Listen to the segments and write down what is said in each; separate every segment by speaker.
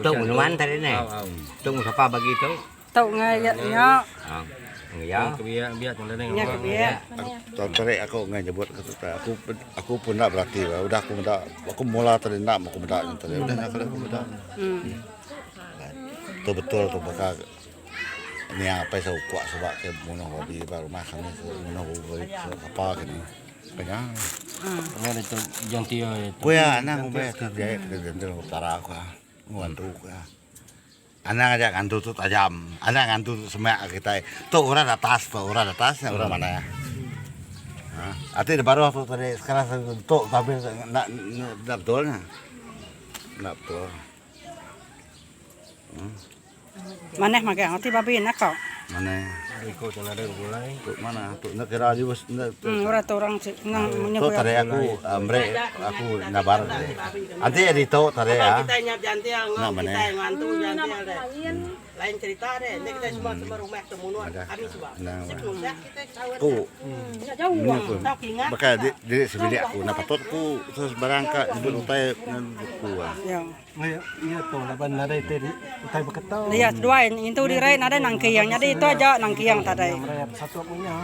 Speaker 1: Tuk minuman tadi nih. Tuk siapa bagi itu?
Speaker 2: Tuk ngayaknya.
Speaker 1: Ya.
Speaker 3: Kebiak tadi.
Speaker 2: Nya kebiak.
Speaker 4: Tadi aku nggak nyebut aku pun tak berarti udah aku mula tadi nak aku mendak tadi udah nak aku mendak. Itu betul tuh bakal ini apa saya kuat sebab ke mono hobi baru makan itu mono hobi apa gini. Kayaknya.
Speaker 3: Ada itu jantia itu.
Speaker 4: Kuya anak aku bayar kerja kerja utara aku ngantuk ya. Anak aja ngantuk tuh tajam, anak ngantuk semak kita. Tuh orang atasnya orang mana ya? Artinya baru waktu tadi sekarang tuh tapi nggak betulnya, nggak betul.
Speaker 2: Maneh make ati babi nak kok.
Speaker 4: Mana?
Speaker 3: Ikut yang ada mulai.
Speaker 4: Tuh mana? Tuh nak kira aja bos.
Speaker 2: Ora tu orang
Speaker 4: Tuh tadi aku nabar. Nanti edito tadi ya.
Speaker 5: Kita nyap jantial,
Speaker 4: Nah, mana?
Speaker 5: kita ngantu jantial deh. Lain cerita deh, ini kita semua rumah temunuan, kami coba.
Speaker 4: Nah,
Speaker 5: Sebelumnya kita tahu
Speaker 4: aku
Speaker 2: jauh.
Speaker 5: tahu ingat.
Speaker 4: bakal di sebilik aku. Nah patutku terus barangka jebul utai dengan buku.
Speaker 2: Ya.
Speaker 3: Iya tuh, lapan ada itu utai beketau.
Speaker 2: Lihat dua itu di rain ada nangkiyang. Jadi itu aja nangkiyang tadi.
Speaker 3: Merayap satu punya.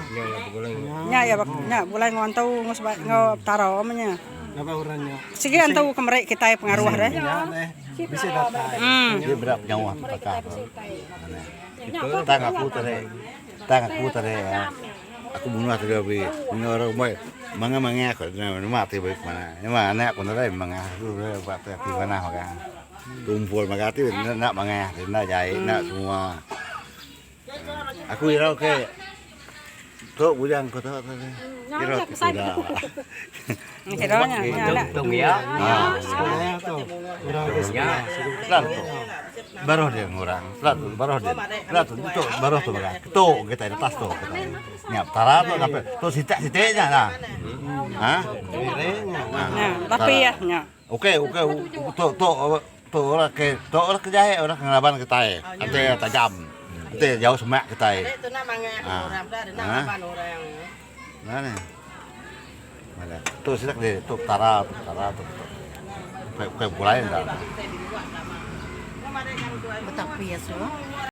Speaker 2: Nya ya nya bulai ngontau taro amanya.
Speaker 3: Apa urannya?
Speaker 2: Sige antau kemrek kita pengaruh deh.
Speaker 3: Bisa datang.
Speaker 4: Dia berapa nyawa pakar. Tang aku tadi ya. Aku bunuh tadi abi. Ini orang boy. Manga aku mati baik mana. Ini mana aku tadi manga aku buat di mana maka. Tumpul maka itu nak manga, nak jahit, nak semua. Aku kira oke. Tuh bujang kau tahu tadi. Kira sudah.
Speaker 2: Kiranya nya.
Speaker 1: Tung ya.
Speaker 3: Sebenarnya tuh. Udah
Speaker 4: Pelan tuh. Baru dia ngurang. Pelan tuh, baru dia. Pelan tuh, itu baru tuh maka. Tuh kita di tas tuh. Nyap tara tuh sampai tuh sitek-siteknya lah. Hah?
Speaker 2: Nya, tapi ya nya.
Speaker 4: Oke, tuh orang kerja orang ngelaban kita ya. Nanti tajam. Nanti jauh semak kita ya.
Speaker 5: Itu namanya orang dah, nama orang.
Speaker 4: Mana? Mana? Tuh sitak deh, tuh tara tuh. Kayak mulai dah.
Speaker 5: Kita di luar sama.
Speaker 6: Betak pias loh.